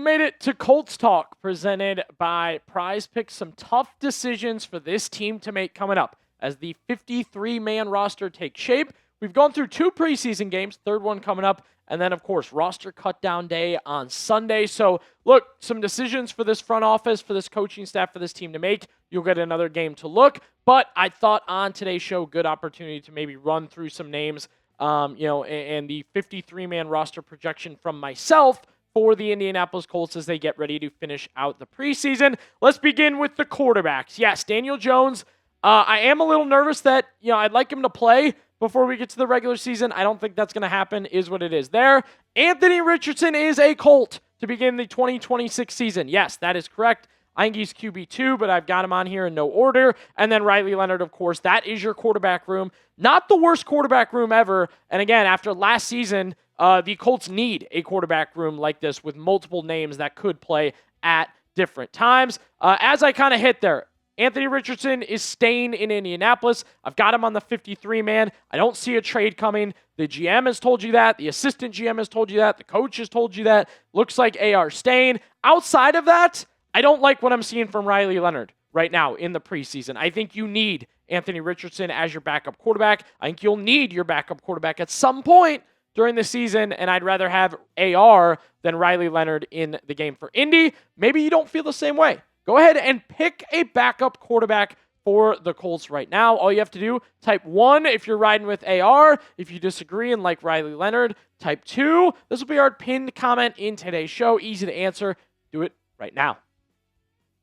made it to Colts Talk, presented by Prize Picks. Some tough decisions for this team to make coming up as the 53-man roster takes shape. We've gone through 2 preseason games, third one coming up, and then, of course, roster cut-down day on Sunday. So, look, some decisions for this front office, for this coaching staff, for this team to make. You'll get another game to look. But I thought on today's show, good opportunity to maybe run through some names, and the 53-man roster projection from myself for the Indianapolis Colts as they get ready to finish out the preseason. Let's begin with the quarterbacks. Yes, Daniel Jones. I am a little nervous that, I'd like him to play before we get to the regular season. I don't think that's going to happen, is what it is there. Anthony Richardson is a Colt to begin the 2026 season. Yes, that is correct. I think he's QB2, but I've got him on here in no order. And then Riley Leonard, of course. That is your quarterback room. Not the worst quarterback room ever. And again, after last season, the Colts need a quarterback room like this with multiple names that could play at different times. As I kind of hit there, Anthony Richardson is staying in Indianapolis. I've got him on the 53-man. I don't see a trade coming. The GM has told you that. The assistant GM has told you that. The coach has told you that. Looks like AR staying. Outside of that, I don't like what I'm seeing from Riley Leonard right now in the preseason. I think you need Anthony Richardson as your backup quarterback. I think you'll need your backup quarterback at some point during the season, and I'd rather have AR than Riley Leonard in the game for Indy. Maybe you don't feel the same way. Go ahead and pick a backup quarterback for the Colts right now. All you have to do, type 1 if you're riding with AR. If you disagree and like Riley Leonard, type 2. This will be our pinned comment in today's show. Easy to answer. Do it right now.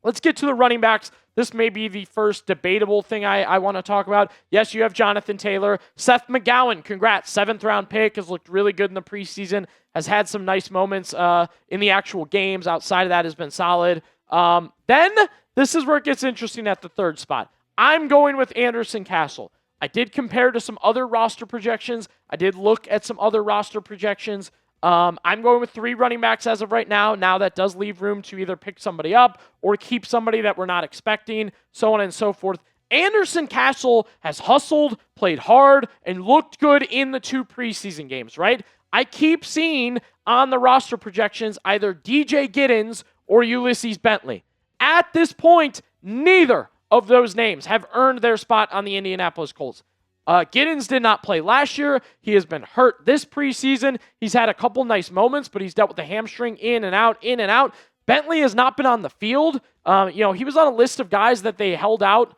Let's get to the running backs. This may be the first debatable thing I want to talk about. Yes, you have Jonathan Taylor. Seth McGowan, congrats. 7th-round pick, has looked really good in the preseason, has had some nice moments in the actual games. Outside of that, has been solid. Then, this is where it gets interesting at the 3rd spot. I'm going with Anderson Castle. I did compare to some other roster projections. I did look at some other roster projections. I'm going with 3 running backs as of right now. Now that does leave room to either pick somebody up or keep somebody that we're not expecting, so on and so forth. Anderson Castle has hustled, played hard, and looked good in the 2 preseason games, right? I keep seeing on the roster projections either DJ Giddens or Ulysses Bentley. At this point, neither of those names have earned their spot on the Indianapolis Colts. Giddens did not play last year. He has been hurt this preseason. He's had a couple nice moments, but he's dealt with the hamstring in and out, in and out. Bentley has not been on the field. He was on a list of guys that they held out,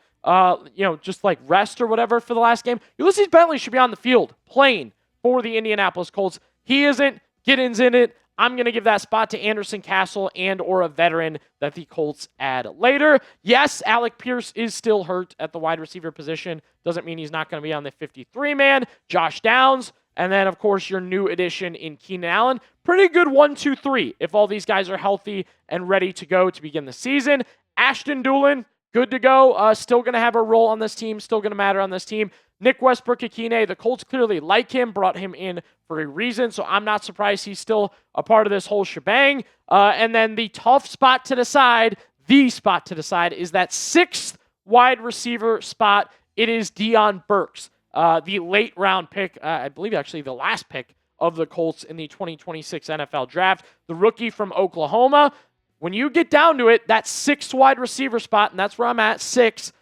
just like rest or whatever for the last game. Ulysses Bentley should be on the field playing for the Indianapolis Colts. He isn't. Giddens in it. I'm going to give that spot to Anderson Castle and or a veteran that the Colts add later. Yes, Alec Pierce is still hurt at the wide receiver position. Doesn't mean he's not going to be on the 53-man. Josh Downs, and then, of course, your new addition in Keenan Allen. Pretty good 1, 2, 3 if all these guys are healthy and ready to go to begin the season. Ashton Dulin, good to go. Still going to have a role on this team. Still going to matter on this team. Nick Westbrook-Ikhine, the Colts clearly like him, brought him in for a reason, so I'm not surprised he's still a part of this whole shebang. And then the tough spot to decide, is that 6th wide receiver spot. It is Deion Burks, the late round pick, I believe actually the last pick of the Colts in the 2026 NFL Draft. The rookie from Oklahoma. When you get down to it, that 6th wide receiver spot, and that's where I'm at, 6,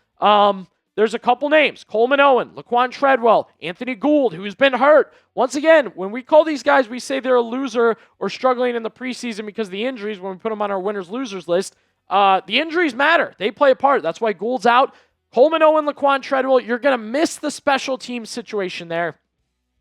there's a couple names. Coleman Owen, Laquan Treadwell, Anthony Gould, who's been hurt. Once again, when we call these guys, we say they're a loser or struggling in the preseason because of the injuries when we put them on our winners-losers list. The injuries matter. They play a part. That's why Gould's out. Coleman Owen, Laquan Treadwell, you're going to miss the special team situation there.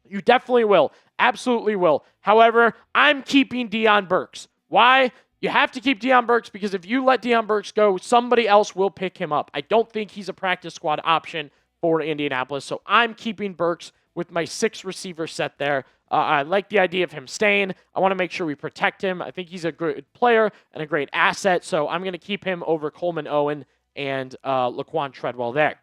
You definitely will. Absolutely will. However, I'm keeping Deion Burks. Why? You have to keep Deion Burks because if you let Deion Burks go, somebody else will pick him up. I don't think he's a practice squad option for Indianapolis, so I'm keeping Burks with my 6 receiver set there. I like the idea of him staying. I want to make sure we protect him. I think he's a good player and a great asset, so I'm going to keep him over Coleman Owen and Laquan Treadwell there.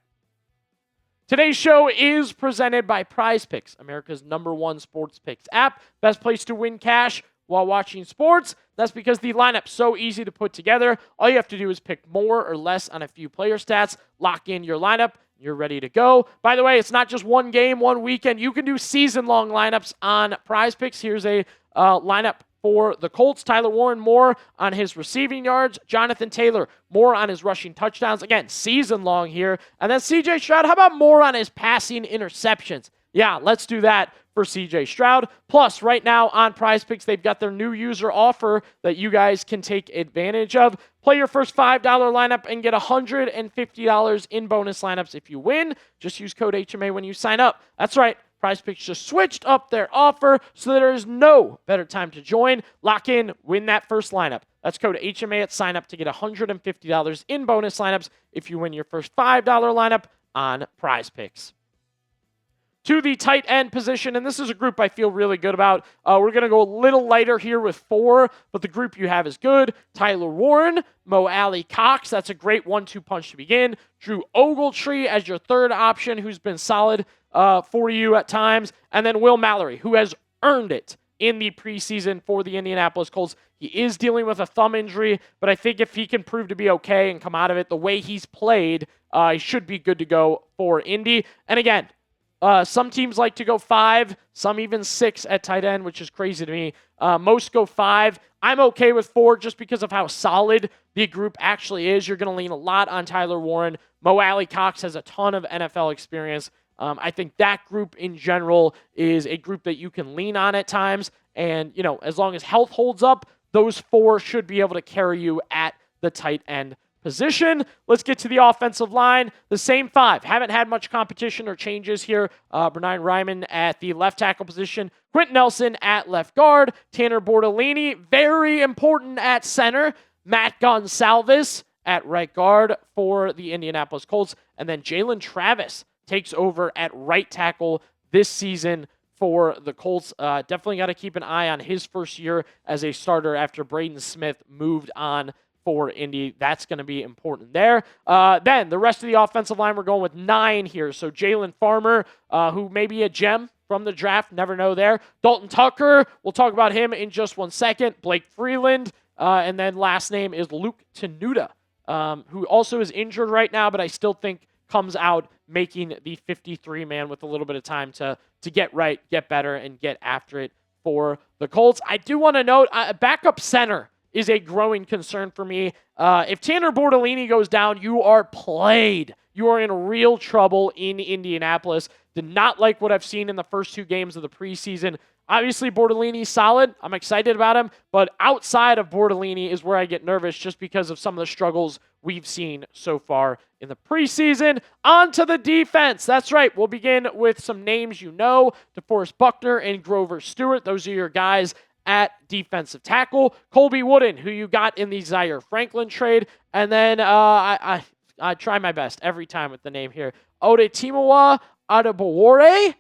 Today's show is presented by Prize Picks, America's #1 sports picks app. Best place to win cash while watching sports. That's because the lineup's so easy to put together. All you have to do is pick more or less on a few player stats, lock in your lineup, you're ready to go. By the way, it's not just one game, one weekend. You can do season-long lineups on Prize Picks. Here's a lineup for the Colts. Tyler Warren, more on his receiving yards. Jonathan Taylor, more on his rushing touchdowns. Again, season long here. And then CJ Stroud, how about more on his passing interceptions? Yeah, let's do that for CJ Stroud. Plus, right now on PrizePicks, they've got their new user offer that you guys can take advantage of. Play your first $5 lineup and get $150 in bonus lineups if you win. Just use code HMA when you sign up. That's right. PrizePicks just switched up their offer, so there is no better time to join. Lock in, win that first lineup. That's code HMA at sign up to get $150 in bonus lineups if you win your first $5 lineup on PrizePicks. To the tight end position, and this is a group I feel really good about. We're going to go a little lighter here with 4, but the group you have is good. Tyler Warren, Alie-Cox, that's a great 1-2 punch to begin. Drew Ogletree as your third option, who's been solid for you at times. And then Will Mallory, who has earned it in the preseason for the Indianapolis Colts. He is dealing with a thumb injury, but I think if he can prove to be okay and come out of it the way he's played, he should be good to go for Indy. And again, some teams like to go 5, some even 6 at tight end, which is crazy to me. Most go 5. I'm okay with 4 just because of how solid the group actually is. You're going to lean a lot on Tyler Warren. Alie-Cox has a ton of NFL experience. I think that group in general is a group that you can lean on at times. And, as long as health holds up, those 4 should be able to carry you at the tight end position. Let's get to the offensive line. The same 5. Haven't had much competition or changes here. Bernard Ryman at the left tackle position. Quentin Nelson at left guard. Tanner Bortolini, very important at center. Matt Gonsalves at right guard for the Indianapolis Colts. And then Jalen Travis takes over at right tackle this season for the Colts. Definitely got to keep an eye on his first year as a starter after Braden Smith moved on for Indy. That's going to be important there. Then the rest of the offensive line, we're going with 9 here. So Jalen Farmer, who may be a gem from the draft, never know there. Dalton Tucker, we'll talk about him in just 1 second. Blake Freeland, and then last name is Luke Tenuta, who also is injured right now, but I still think comes out making the 53-man with a little bit of time to get right, get better, and get after it for the Colts. I do want to note, backup center is a growing concern for me. If Tanner Bortolini goes down, you are played. You are in real trouble in Indianapolis. Did not like what I've seen in the first 2 games of the preseason. Obviously, Bortolini's solid. I'm excited about him. But outside of Bortolini is where I get nervous just because of some of the struggles we've seen so far in the preseason. On to the defense. That's right. We'll begin with some names you know. DeForest Buckner and Grover Stewart. Those are your guys at defensive tackle. Colby Wooden, who you got in the Zaire Franklin trade. And then I try my best every time with the name here. Odetimewa Adebawore.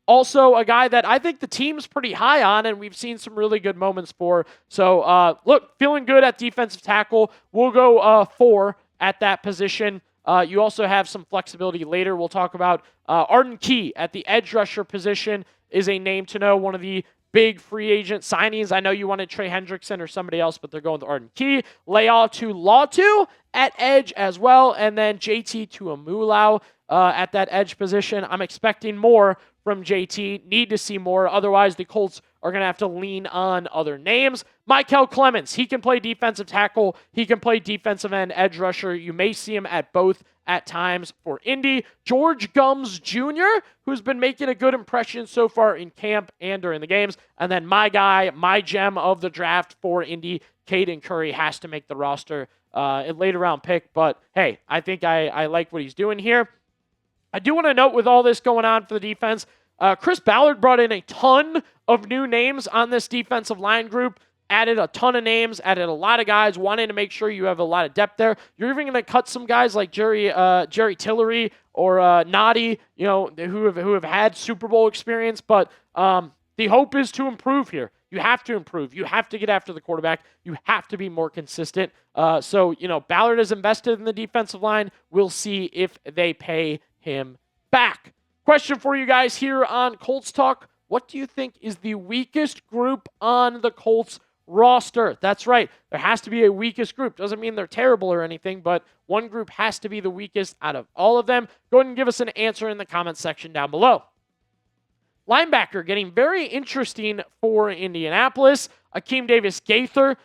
Also a guy that I think the team's pretty high on and we've seen some really good moments for. So, look, feeling good at defensive tackle. We'll go 4 at that position. You also have some flexibility later. We'll talk about Arden Key at the edge rusher position is a name to know. One of the big free agent signings. I know you wanted Trey Hendrickson or somebody else, but they're going with Arden Key. Leatu Latu at edge as well. And then JT Tuamulau at that edge position. I'm expecting more from JT. Need to see more. Otherwise, the Colts are going to have to lean on other names. Michael Clemens. He can play defensive tackle. He can play defensive end edge rusher. You may see him at both at times for Indy. George Gums Jr., who's been making a good impression so far in camp and during the games. And then my guy, my gem of the draft for Indy, Caden Curry, has to make the roster. A later round pick, but hey, I think I like what he's doing here. I do want to note with all this going on for the defense, Chris Ballard brought in a ton of new names on this defensive line group, added a ton of names, added a lot of guys, wanting to make sure you have a lot of depth there. You're even going to cut some guys like Jerry Tillery or Noddy, who have had Super Bowl experience, but the hope is to improve here. You have to improve. You have to get after the quarterback. You have to be more consistent. So Ballard has invested in the defensive line. We'll see if they pay him back. Question for you guys here on Colts Talk. What do you think is the weakest group on the Colts roster? That's right. There has to be a weakest group. Doesn't mean they're terrible or anything, but one group has to be the weakest out of all of them. Go ahead and give us an answer in the comments section down below. Linebacker getting very interesting for Indianapolis. Akeem Davis-Gaither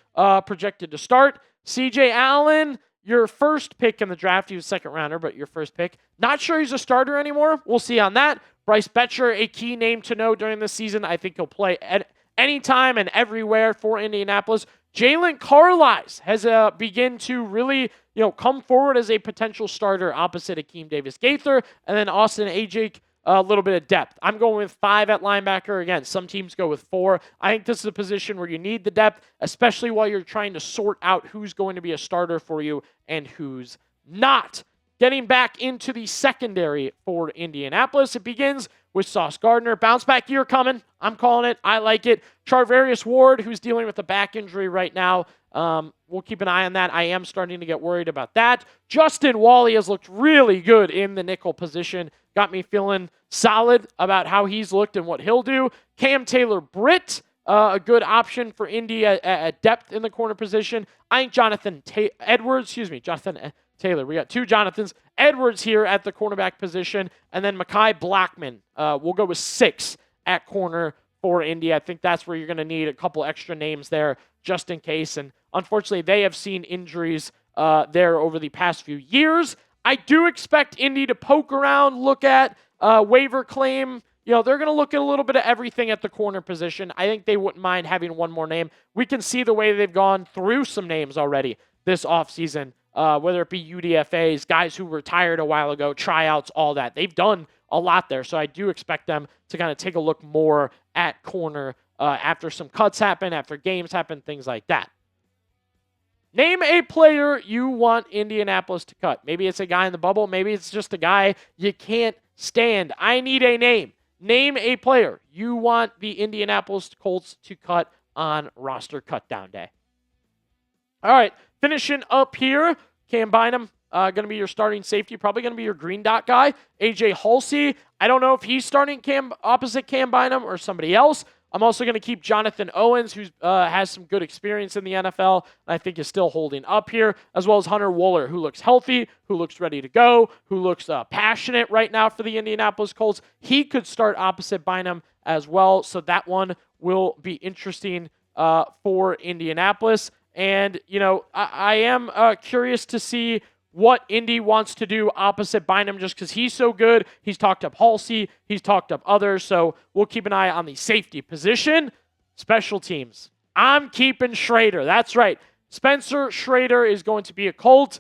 projected to start. C.J. Allen, your first pick in the draft. He was second rounder, but your first pick. Not sure he's a starter anymore. We'll see on that. Bryce Betcher, a key name to know during the season. I think he'll play at anytime and everywhere for Indianapolis. Jalen Carlisle has begun to really, come forward as a potential starter opposite Akeem Davis-Gaither, and then Austin Ajake, a little bit of depth. I'm going with 5 at linebacker. Again, some teams go with 4. I think this is a position where you need the depth, especially while you're trying to sort out who's going to be a starter for you and who's not. Getting back into the secondary for Indianapolis, it begins with Sauce Gardner. Bounce back year coming. I'm calling it. I like it. Charvarius Ward, who's dealing with a back injury right now. We'll keep an eye on that. I am starting to get worried about that. Justin Wally has looked really good in the nickel position. Got me feeling solid about how he's looked and what he'll do. Cam Taylor-Britt, a good option for Indy at depth in the corner position. I think Jonathan Taylor. We got 2 Jonathans. Edwards here at the cornerback position, and then Mekhi Blackman. We'll go with 6 at corner for Indy. I think that's where you're going to need a couple extra names there just in case. And unfortunately, they have seen injuries there over the past few years. I do expect Indy to poke around, look at waiver claim. They're going to look at a little bit of everything at the corner position. I think they wouldn't mind having one more name. We can see the way they've gone through some names already this offseason, whether it be UDFAs, guys who retired a while ago, tryouts, all that. They've done a lot there, so I do expect them to kind of take a look more at corner after some cuts happen, after games happen, things like that. Name a player you want Indianapolis to cut. Maybe it's a guy in the bubble. Maybe it's just a guy you can't stand. I need a name. Name a player you want the Indianapolis Colts to cut on roster cutdown day. All right, finishing up here, Cam Bynum, going to be your starting safety, probably going to be your green dot guy. AJ Halsey, I don't know if he's starting opposite Cam Bynum or somebody else. I'm also going to keep Jonathan Owens, who has some good experience in the NFL, and I think is still holding up here, as well as Hunter Wooler, who looks healthy, who looks ready to go, who looks passionate right now for the Indianapolis Colts. He could start opposite Bynum as well, so that one will be interesting for Indianapolis. And, I am curious to see what Indy wants to do opposite Bynum just because he's so good. He's talked up Halsey. He's talked up others. So we'll keep an eye on the safety position. Special teams. I'm keeping Schrader. That's right. Spencer Schrader is going to be a Colt.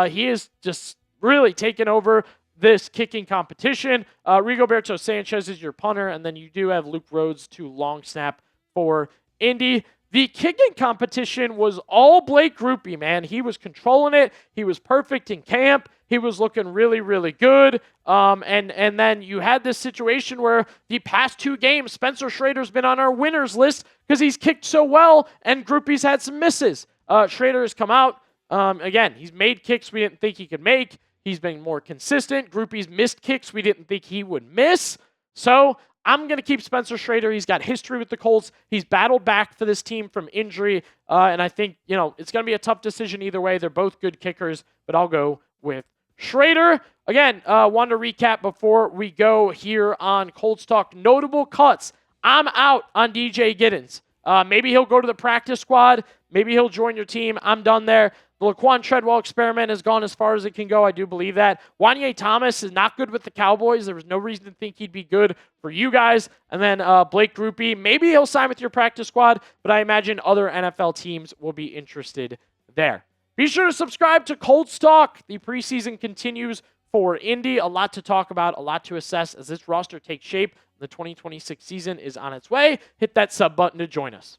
He is just really taken over this kicking competition. Rigoberto Sanchez is your punter, and then you do have Luke Rhodes to long snap for Indy. The kicking competition was all Blake Grupe, man. He was controlling it. He was perfect in camp. He was looking really, really good. And then you had this situation where the past 2 games, Spencer Schrader's been on our winners list because he's kicked so well, and Grupe's had some misses. Schrader has come out. Again, he's made kicks we didn't think he could make. He's been more consistent. Grupe's missed kicks we didn't think he would miss. So I'm going to keep Spencer Schrader. He's got history with the Colts. He's battled back for this team from injury. And I think, it's going to be a tough decision either way. They're both good kickers, but I'll go with Schrader. Again, wanted to recap before we go here on Colts Talk. Notable cuts. I'm out on DJ Giddens. Maybe he'll go to the practice squad. Maybe he'll join your team. I'm done there. The Laquan Treadwell experiment has gone as far as it can go. I do believe that. Wanye Thomas is not good with the Cowboys. There was no reason to think he'd be good for you guys. And then Blake Grupe, maybe he'll sign with your practice squad, but I imagine other NFL teams will be interested there. Be sure to subscribe to Colts Talk. The preseason continues for Indy. A lot to talk about, a lot to assess as this roster takes shape. The 2026 season is on its way. Hit that sub button to join us.